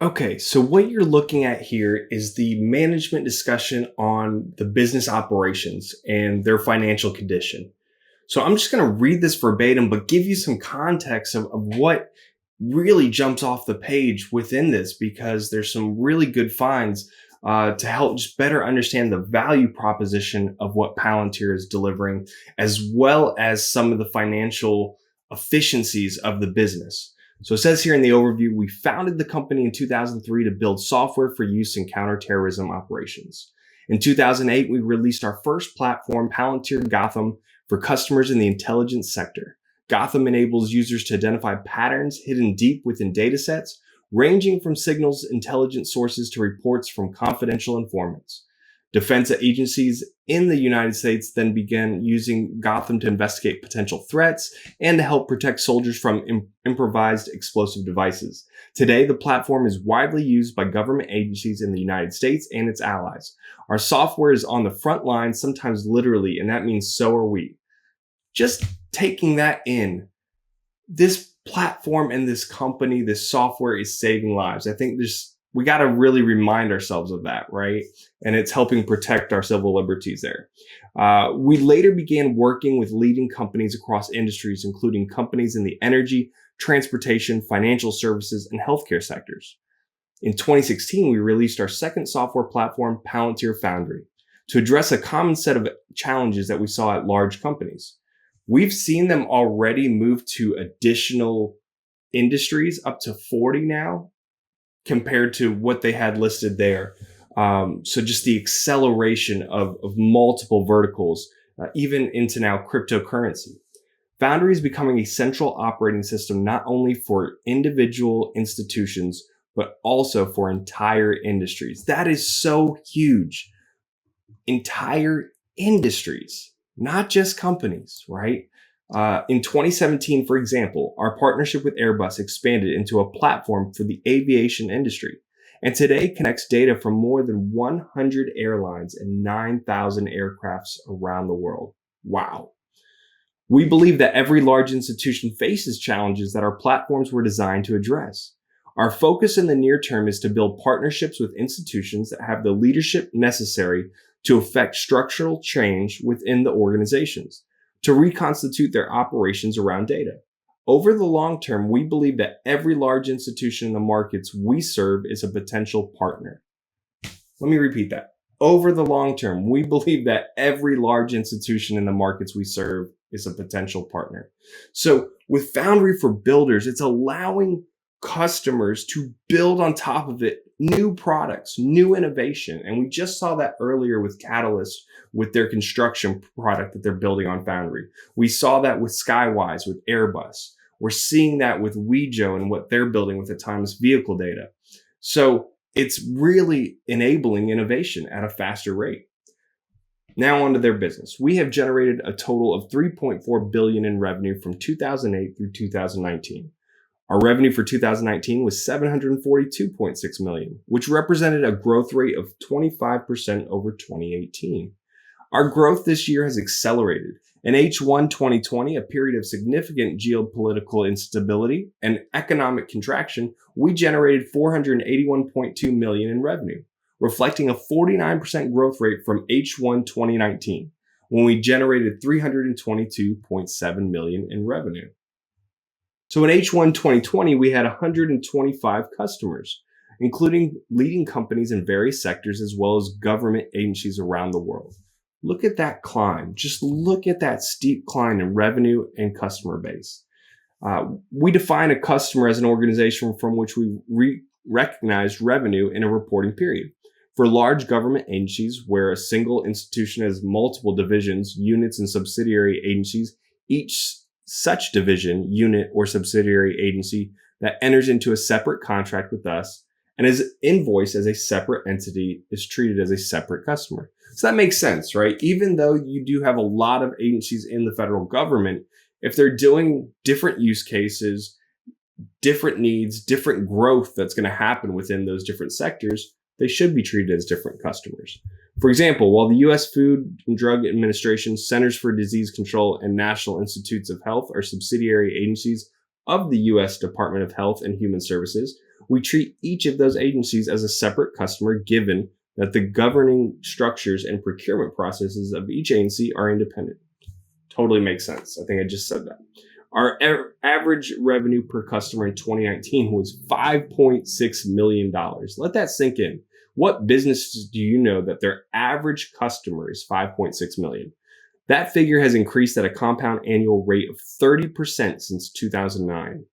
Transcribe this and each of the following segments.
Okay, so what you're looking at here is the management discussion on the business operations and their financial condition. So I'm just going to read this verbatim, but give you some context of what really jumps off the page within this, because there's some really good finds to help just better understand the value proposition of what Palantir is delivering, as well as some of the financial efficiencies of the business. So it says here in the overview, we founded the company in 2003 to build software for use in counterterrorism operations. In 2008, we released our first platform, Palantir Gotham, for customers in the intelligence sector. Gotham enables users to identify patterns hidden deep within datasets, ranging from signals intelligence sources to reports from confidential informants. Defense agencies in the United States then began using Gotham to investigate potential threats and to help protect soldiers from improvised explosive devices. Today, the platform is widely used by government agencies in the United States and its allies. Our software is on the front line, sometimes literally, and that means so are we. Just taking that in, this platform and this company, this software is saving lives. I think we got to really remind ourselves of that, right? And it's helping protect our civil liberties there. We later began working with leading companies across industries, including companies in the energy, transportation, financial services, and healthcare sectors. In 2016, we released our second software platform, Palantir Foundry, to address a common set of challenges that we saw at large companies. We've seen them already move to additional industries, up to 40 now, compared to what they had listed there. So just the acceleration of multiple verticals, even into now cryptocurrency. Foundry is becoming a central operating system, not only for individual institutions, but also for entire industries. That is so huge. Entire industries, not just companies, right? In 2017, for example, our partnership with Airbus expanded into a platform for the aviation industry, and today connects data from more than 100 airlines and 9,000 aircrafts around the world. Wow. We believe that every large institution faces challenges that our platforms were designed to address. Our focus in the near term is to build partnerships with institutions that have the leadership necessary to effect structural change within the organizations, to reconstitute their operations around data. Over the long term, we believe that every large institution in the markets we serve is a potential partner. Let me repeat that. Over the long term, we believe that every large institution in the markets we serve is a potential partner. So with Foundry for Builders, it's allowing customers to build on top of it new products, new innovation. And we just saw that earlier with Catalyst, with their construction product that they're building on Foundry. We saw that with Skywise, with Airbus. We're seeing that with Wejo and what they're building with autonomous vehicle data. So it's really enabling innovation at a faster rate. Now onto their business. We have generated a total of $3.4 billion in revenue from 2008 through 2019. Our revenue for 2019 was $742.6 million, which represented a growth rate of 25% over 2018. Our growth this year has accelerated. In H1 2020, a period of significant geopolitical instability and economic contraction, we generated $481.2 million in revenue, reflecting a 49% growth rate from H1 2019, when we generated $322.7 million in revenue. So in H1 2020, we had 125 customers, including leading companies in various sectors as well as government agencies around the world. Look at that climb. Just look at that steep climb in revenue and customer base. We define a customer as an organization from which we recognize revenue in a reporting period. For large government agencies where a single institution has multiple divisions, units, and subsidiary agencies, each such division, unit, or subsidiary agency that enters into a separate contract with us and is invoiced as a separate entity is treated as a separate customer. So that makes sense, right? Even though you do have a lot of agencies in the federal government, if they're doing different use cases, different needs, different growth that's going to happen within those different sectors, they should be treated as different customers. For example, while the U.S. Food and Drug Administration, Centers for Disease Control, and National Institutes of Health are subsidiary agencies of the U.S. Department of Health and Human Services, We treat each of those agencies as a separate customer, given that the governing structures and procurement processes of each agency are independent. Totally makes sense. I think I just said that. Our average revenue per customer in 2019 was $5.6 million. Let that sink in. What businesses do you know that their average customer is 5.6 million? That figure has increased at a compound annual rate of 30% since 2009.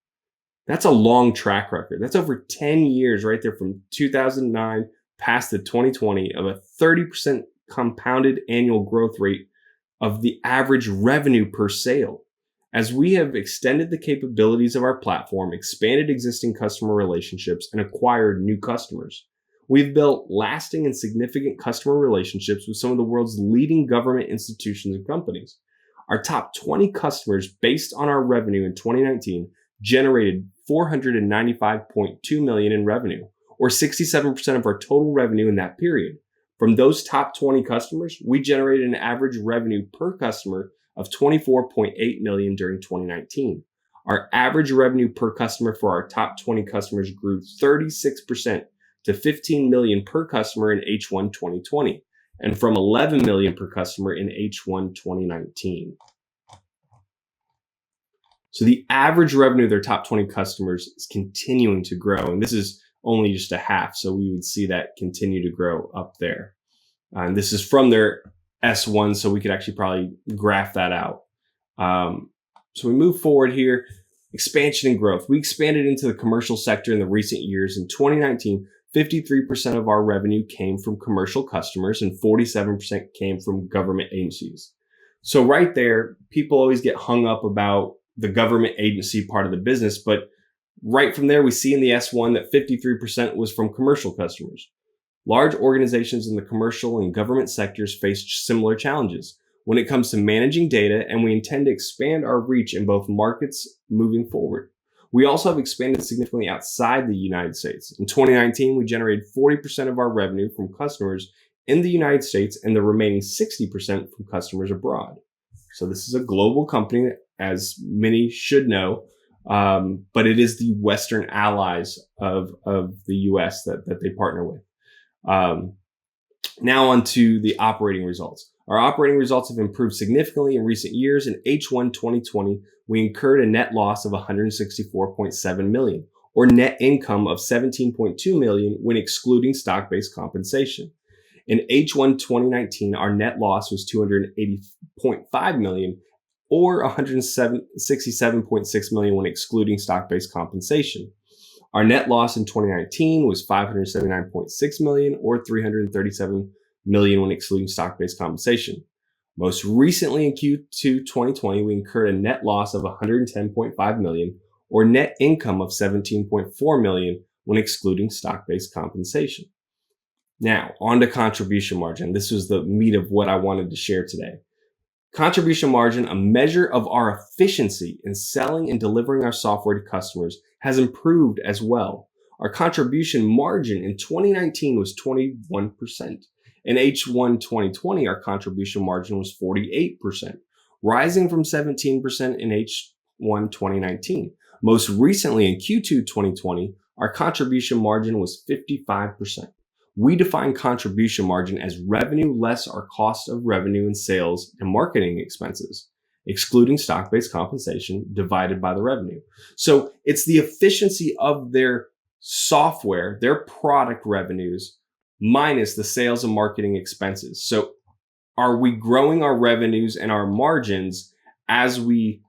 That's a long track record. That's over 10 years right there from 2009 past the 2020 of a 30% compounded annual growth rate of the average revenue per sale. As we have extended the capabilities of our platform, expanded existing customer relationships, and acquired new customers, we've built lasting and significant customer relationships with some of the world's leading government institutions and companies. Our top 20 customers, based on our revenue in 2019, generated $495.2 million in revenue, or 67% of our total revenue in that period. From those top 20 customers, we generated an average revenue per customer of $24.8 million during 2019. Our average revenue per customer for our top 20 customers grew 36% to $15 million per customer in H1 2020, and from $11 million per customer in H1 2019. So the average revenue of their top 20 customers is continuing to grow, and this is only just a half, so we would see that continue to grow up there. And this is from their S1, so we could actually probably graph that out. So we move forward here. Expansion and growth. We expanded into the commercial sector in the recent years. In 2019, 53% of our revenue came from commercial customers and 47% came from government agencies. So right there, people always get hung up about the government agency part of the business, but right from there, we see in the S1 that 53% was from commercial customers. Large organizations in the commercial and government sectors face similar challenges when it comes to managing data, and we intend to expand our reach in both markets moving forward. We also have expanded significantly outside the United States. In 2019, we generated 40% of our revenue from customers in the United States and the remaining 60% from customers abroad. So this is a global company, as many should know, but it is the Western allies of the US that they partner with. Now on to the operating results. Our operating results have improved significantly in recent years. In H1 2020, we incurred a net loss of $164.7 million, or net income of $17.2 million when excluding stock-based compensation. In H1 2019, our net loss was $280.5 million, or $167.6 million when excluding stock-based compensation. Our net loss in 2019 was $579.6 million, or $337 million when excluding stock-based compensation. Most recently in Q2 2020, we incurred a net loss of $110.5 million, or net income of $17.4 million when excluding stock-based compensation. Now, on to contribution margin. This was the meat of what I wanted to share today. Contribution margin, a measure of our efficiency in selling and delivering our software to customers, has improved as well. Our contribution margin in 2019 was 21%. In H1 2020, our contribution margin was 48%, rising from 17% in H1 2019. Most recently in Q2 2020, our contribution margin was 55%. We define contribution margin as revenue less our cost of revenue in sales and marketing expenses, excluding stock-based compensation, divided by the revenue. So it's the efficiency of their software, their product revenues, minus the sales and marketing expenses. So are we growing our revenues and our margins as we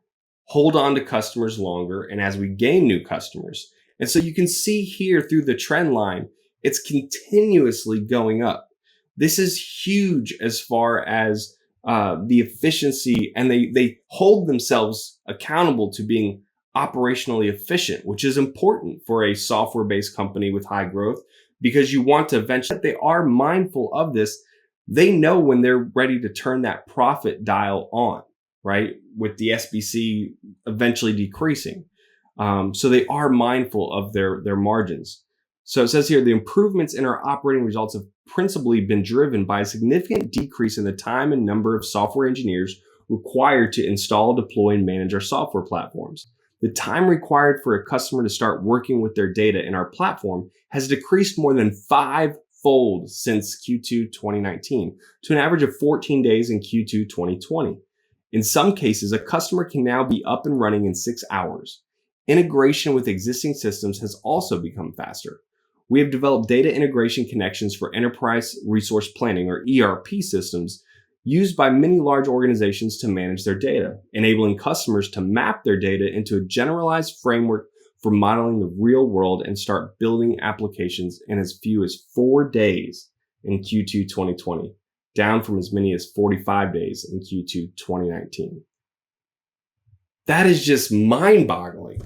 hold on to customers longer and as we gain new customers? And so you can see here through the trend line, it's continuously going up. This is huge as far as the efficiency, and they hold themselves accountable to being operationally efficient, which is important for a software-based company with high growth, because you want to eventually, they are mindful of this. They know when they're ready to turn that profit dial on, right? With the SBC eventually decreasing. So they are mindful of their margins. So it says here, the improvements in our operating results have principally been driven by a significant decrease in the time and number of software engineers required to install, deploy, and manage our software platforms. the time required for a customer to start working with their data in our platform has decreased more than five-fold since Q2 2019 to an average of 14 days in Q2 2020. In some cases, a customer can now be up and running in 6 hours. Integration with existing systems has also become faster. We have developed data integration connections for enterprise resource planning, or ERP systems, used by many large organizations to manage their data, enabling customers to map their data into a generalized framework for modeling the real world and start building applications in as few as 4 days in Q2 2020, down from as many as 45 days in Q2 2019. That is just mind-boggling.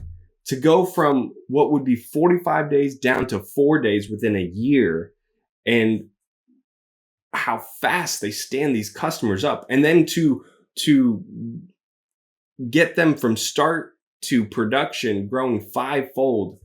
To go from what would be 45 days down to 4 days within a year, and how fast they stand these customers up, and then to get them from start to production growing fivefold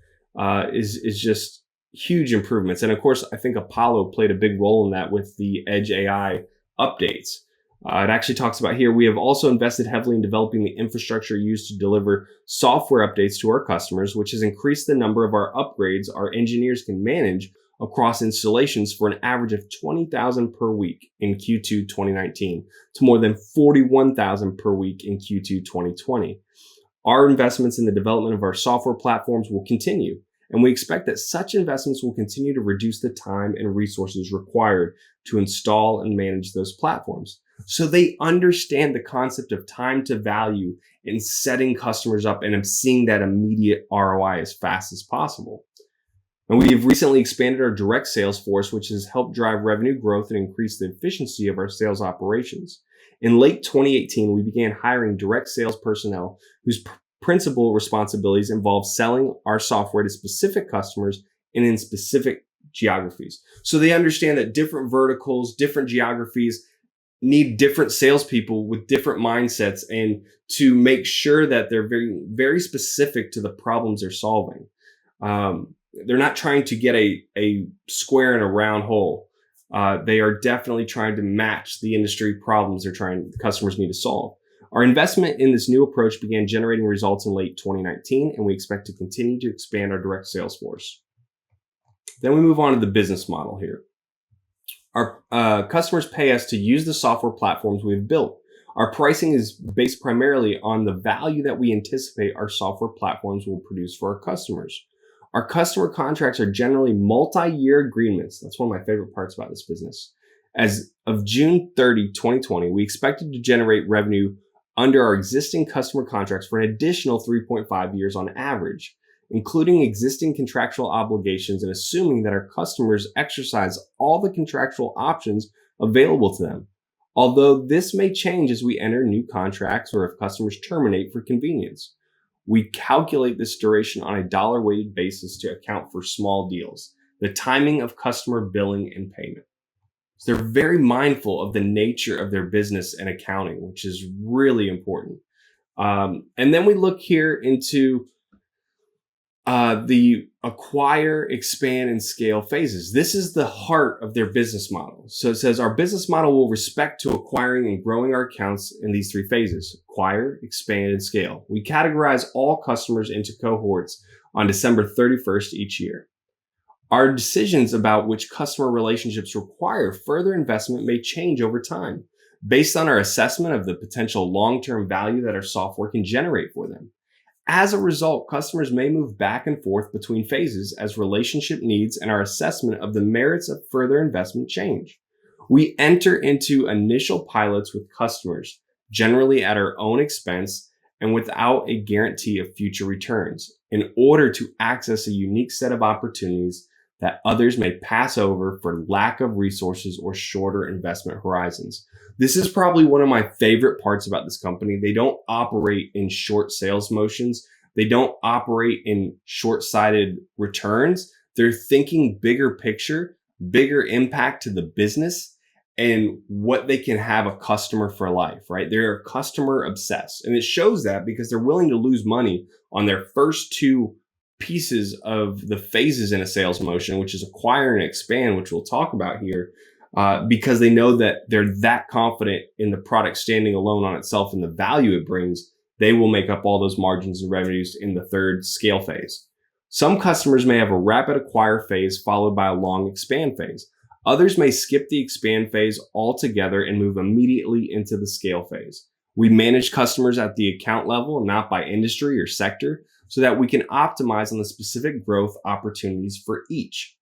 is just huge improvements. And of course, I think Apollo played a big role in that with the Edge AI updates. It actually talks about here, we have also invested heavily in developing the infrastructure used to deliver software updates to our customers, which has increased the number of our upgrades our engineers can manage across installations for an average of 20,000 per week in Q2 2019 to more than 41,000 per week in Q2 2020. Our investments in the development of our software platforms will continue, and we expect that such investments will continue to reduce the time and resources required to install and manage those platforms. So they understand the concept of time to value in setting customers up and seeing that immediate ROI as fast as possible. And we have recently expanded our direct sales force, which has helped drive revenue growth and increase the efficiency of our sales operations. In late 2018, we began hiring direct sales personnel whose principal responsibilities involve selling our software to specific customers and in specific geographies. So they understand that different verticals, different geographies need different salespeople with different mindsets, and to make sure that they're very, very specific to the problems they're solving. They're not trying to get a square in a round hole. They are definitely trying to match the industry problems the customers need to solve. Our investment in this new approach began generating results in late 2019, and we expect to continue to expand our direct sales force. Then we move on to the business model here. Our customers pay us to use the software platforms we've built. Our pricing is based primarily on the value that we anticipate our software platforms will produce for our customers. Our customer contracts are generally multi-year agreements. That's one of my favorite parts about this business. As of June 30, 2020, we expected to generate revenue under our existing customer contracts for an additional 3.5 years on average, including existing contractual obligations and assuming that our customers exercise all the contractual options available to them. Although this may change as we enter new contracts or if customers terminate for convenience. We calculate this duration on a dollar-weighted basis to account for small deals, the timing of customer billing and payment. So they're very mindful of the nature of their business and accounting, which is really important. And then we look here into the acquire, expand, and scale phases. This is the heart of their business model. So it says our business model will respect to acquiring and growing our accounts in these three phases: acquire, expand, and scale. We categorize all customers into cohorts on December 31st each year. Our decisions about which customer relationships require further investment may change over time based on our assessment of the potential long-term value that our software can generate for them. As a result, customers may move back and forth between phases as relationship needs and our assessment of the merits of further investment change. We enter into initial pilots with customers, generally at our own expense and without a guarantee of future returns, in order to access a unique set of opportunities that others may pass over for lack of resources or shorter investment horizons. This is probably one of my favorite parts about this company. They don't operate in short sales motions. They don't operate in short-sighted returns. They're thinking bigger picture, bigger impact to the business, and what they can have a customer for life, right? They're customer obsessed. And it shows that because they're willing to lose money on their first two pieces of the phases in a sales motion, which is acquire and expand, which we'll talk about here, because they know that they're that confident in the product standing alone on itself and the value it brings They will make up all those margins and revenues in the third scale phase. Some customers may have a rapid acquire phase followed by a long expand phase. Others may skip the expand phase altogether and move immediately into the scale phase. We manage customers at the account level, not by industry or sector, so that we can optimize on the specific growth opportunities for each.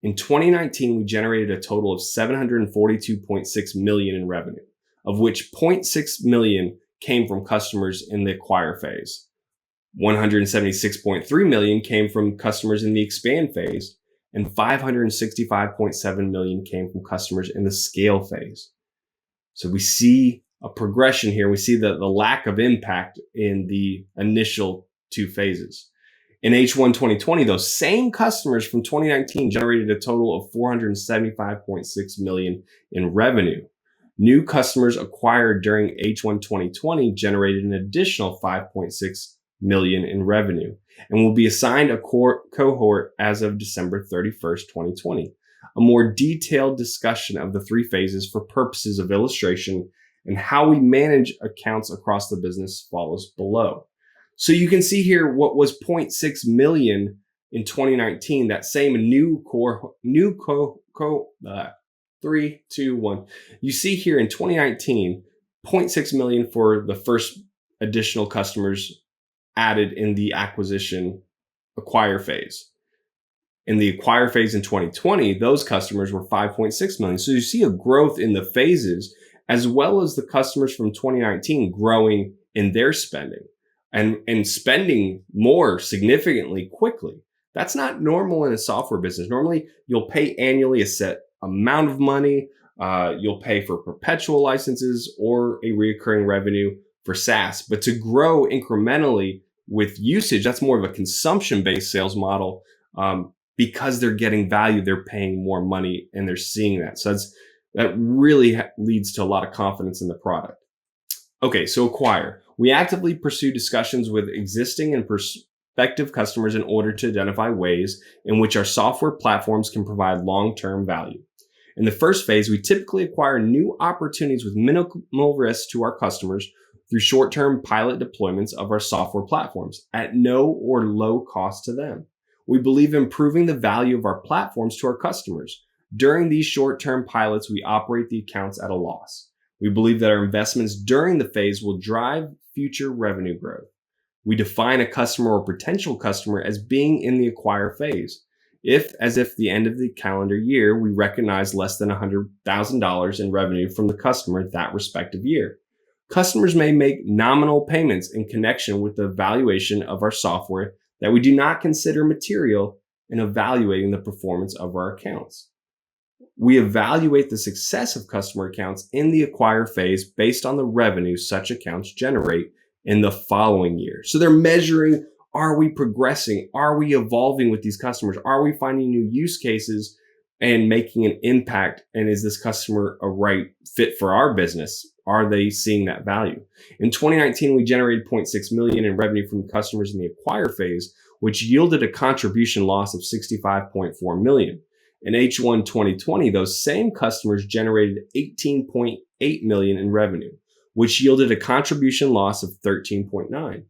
In 2019, we generated a total of $742.6 million in revenue, of which $0.6 million came from customers in the acquire phase. $176.3 million came from customers in the expand phase, and $565.7 million came from customers in the scale phase. So we see a progression here. We see the lack of impact in the initial two phases. In H1 2020, those same customers from 2019 generated a total of $475.6 million in revenue. New customers acquired during H1 2020 generated an additional $5.6 million in revenue and will be assigned a cohort as of December 31st, 2020. A more detailed discussion of the three phases for purposes of illustration and how we manage accounts across the business follows below. So you can see here what was $0.6 million in 2019, that same three, two, one. You see here in 2019, $0.6 million for the first additional customers added in the acquire phase. In the acquire phase in 2020, those customers were $5.6 million. So you see a growth in the phases, as well as the customers from 2019 growing in their spending and spending more significantly quickly. That's not normal in a software business. Normally, you'll pay annually a set amount of money. You'll pay for perpetual licenses or a recurring revenue for SaaS. But to grow incrementally with usage, that's more of a consumption-based sales model. Because they're getting value, they're paying more money and they're seeing that. So that really leads to a lot of confidence in the product. Okay, so acquire. We actively pursue discussions with existing and prospective customers in order to identify ways in which our software platforms can provide long-term value. In the first phase, we typically acquire new opportunities with minimal risk to our customers through short-term pilot deployments of our software platforms at no or low cost to them. We believe in improving the value of our platforms to our customers. During these short-term pilots, we operate the accounts at a loss. We believe that our investments during the phase will drive future revenue growth. We define a customer or potential customer as being in the acquire phase. As if the end of the calendar year, we recognize less than $100,000 in revenue from the customer that respective year. Customers may make nominal payments in connection with the evaluation of our software that we do not consider material in evaluating the performance of our accounts. We evaluate the success of customer accounts in the acquire phase based on the revenue such accounts generate in the following year. So they're measuring, are we progressing? Are we evolving with these customers? Are we finding new use cases and making an impact? And is this customer a right fit for our business? Are they seeing that value? In 2019, we generated $0.6 million in revenue from customers in the acquire phase, which yielded a contribution loss of $65.4 million. In H1 2020, those same customers generated $18.8 million in revenue, which yielded a contribution loss of $13.9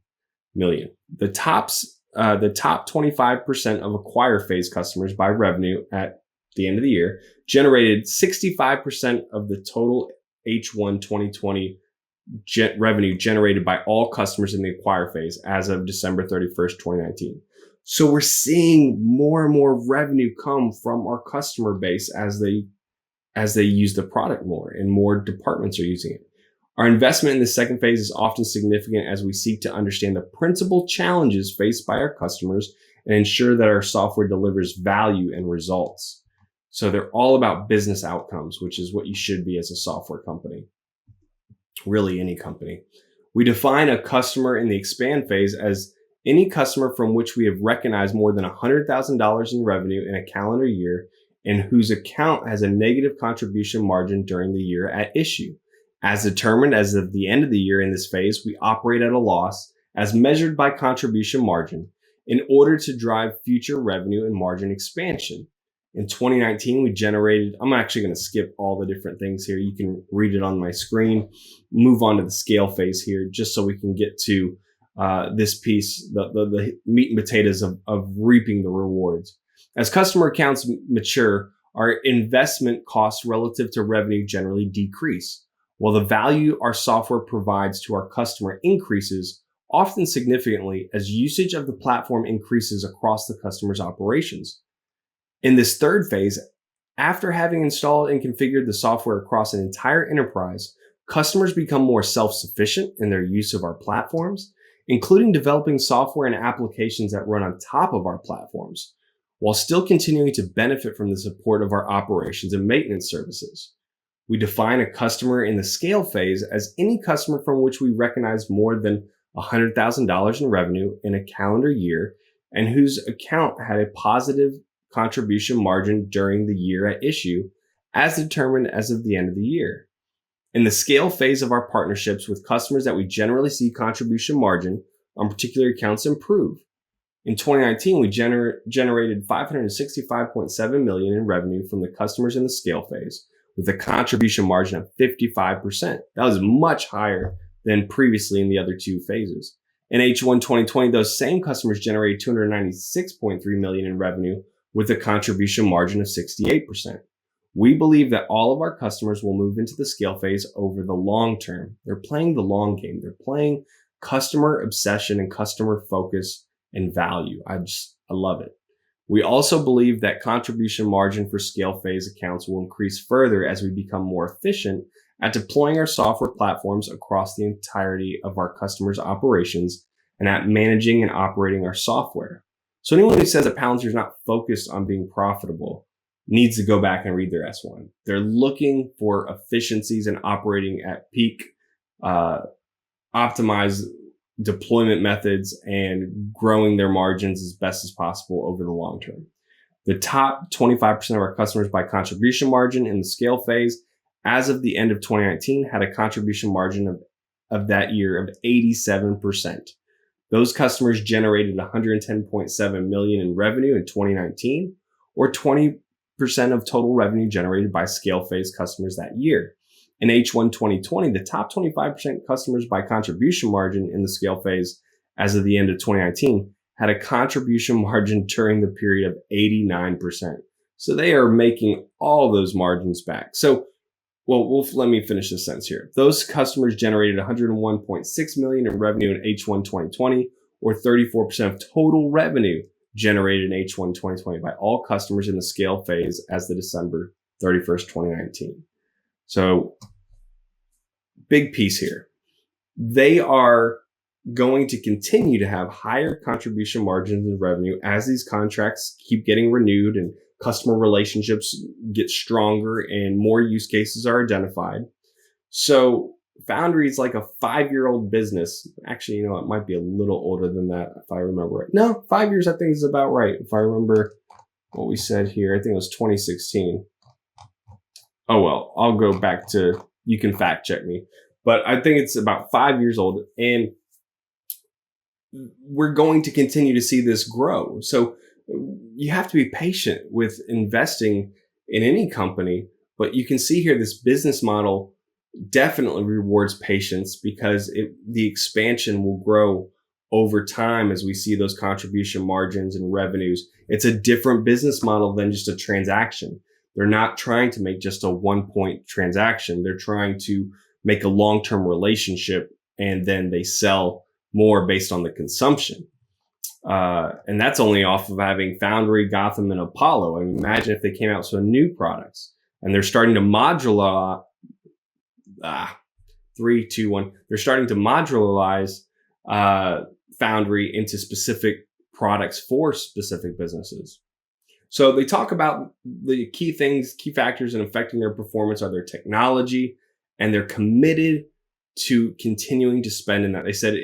million. The top 25% of acquire phase customers by revenue at the end of the year generated 65% of the total H1 2020 revenue generated by all customers in the acquire phase as of December 31st, 2019. So we're seeing more and more revenue come from our customer base as they use the product more and more departments are using it. Our investment in the second phase is often significant as we seek to understand the principal challenges faced by our customers and ensure that our software delivers value and results. So they're all about business outcomes, which is what you should be as a software company. Really, any company. We define a customer in the expand phase as any customer from which we have recognized more than $100,000 in revenue in a calendar year and whose account has a negative contribution margin during the year at issue. As determined as of the end of the year in this phase, we operate at a loss as measured by contribution margin in order to drive future revenue and margin expansion. In 2019, we generated, I'm actually going to skip all the different things here. You can read it on my screen, move on to the scale phase here, just so we can get to this piece, the meat and potatoes of reaping the rewards. As customer accounts mature, our investment costs relative to revenue generally decrease, while the value our software provides to our customer increases, often significantly, as usage of the platform increases across the customer's operations. In this third phase, after having installed and configured the software across an entire enterprise, customers become more self-sufficient in their use of our platforms, including developing software and applications that run on top of our platforms, while still continuing to benefit from the support of our operations and maintenance services. We define a customer in the scale phase as any customer from which we recognize more than $100,000 in revenue in a calendar year and whose account had a positive contribution margin during the year at issue, as determined as of the end of the year. In the scale phase of our partnerships with customers that we generally see contribution margin on particular accounts improve. In 2019, we generated $565.7 million in revenue from the customers in the scale phase, with a contribution margin of 55%. That was much higher than previously in the other two phases. In H1 2020, those same customers generated $296.3 million in revenue with a contribution margin of 68%. We believe that all of our customers will move into the scale phase over the long term. They're playing the long game. They're playing customer obsession and customer focus and value. I love it. We also believe that contribution margin for scale phase accounts will increase further as we become more efficient at deploying our software platforms across the entirety of our customers' operations and at managing and operating our software. So anyone who says that Palantir is not focused on being profitable needs to go back and read their S1. They're looking for efficiencies and operating at peak, optimized deployment methods and growing their margins as best as possible over the long term. The top 25% of our customers by contribution margin in the scale phase as of the end of 2019 had a contribution margin of that year of 87%. Those customers generated $110.7 million in revenue in 2019, or 20% of total revenue generated by scale phase customers that year. In H1 2020, the top 25% customers by contribution margin in the scale phase as of the end of 2019 had a contribution margin during the period of 89%. So they are making all those margins back. Let me finish this sentence here. Those customers generated $101.6 million in revenue in H1 2020, or 34% of total revenue generated in H1 2020 by all customers in the scale phase as the December 31st, 2019. So, big piece here. They are going to continue to have higher contribution margins and revenue as these contracts keep getting renewed and customer relationships get stronger and more use cases are identified. So Foundry is like a 5-year-old business. Actually, it might be a little older than that if I remember right. No, 5 years I think is about right. If I remember what we said here, I think it was 2016. Oh, well, I'll go back to, you can fact check me. But I think it's about 5 years old, and we're going to continue to see this grow. So you have to be patient with investing in any company, but you can see here this business model definitely rewards patience because the expansion will grow over time as we see those contribution margins and revenues. It's a different business model than just a transaction. They're not trying to make just a one-point transaction. They're trying to make a long-term relationship, and then they sell more based on the consumption. And that's only off of having Foundry, Gotham, and Apollo. I mean, imagine if they came out with some new products and they're starting to modularize. 3, 2, 1. They're starting to modularize Foundry into specific products for specific businesses. So they talk about the key factors in affecting their performance are their technology, and they're committed to continuing to spend in that. They said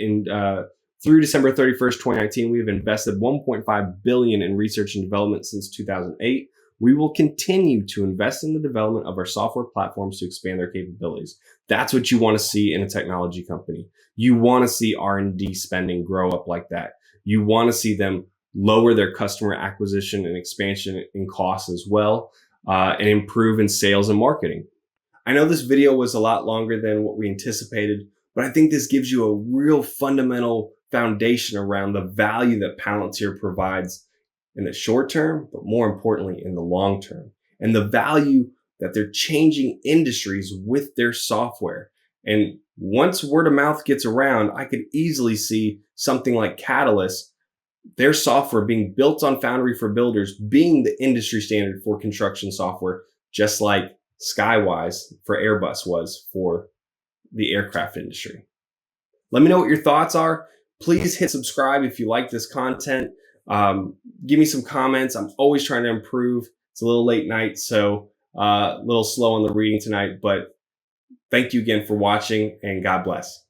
through December 31st, 2019, we have invested $1.5 billion in research and development since 2008. We will continue to invest in the development of our software platforms to expand their capabilities. That's what you want to see in a technology company. You want to see R&D spending grow up like that. You want to see them lower their customer acquisition and expansion in costs as well, and improve in sales and marketing. I know this video was a lot longer than what we anticipated, but I think this gives you a real fundamental foundation around the value that Palantir provides in the short term, but more importantly, in the long term, and the value that they're changing industries with their software. And once word of mouth gets around, I could easily see something like Catalyst, their software being built on Foundry for Builders, being the industry standard for construction software, just like Skywise for Airbus was for the aircraft industry. Let me know what your thoughts are. Please hit subscribe if you like this content. Give me some comments. I'm always trying to improve. It's a little late night, so a little slow on the reading tonight, but thank you again for watching, and God bless.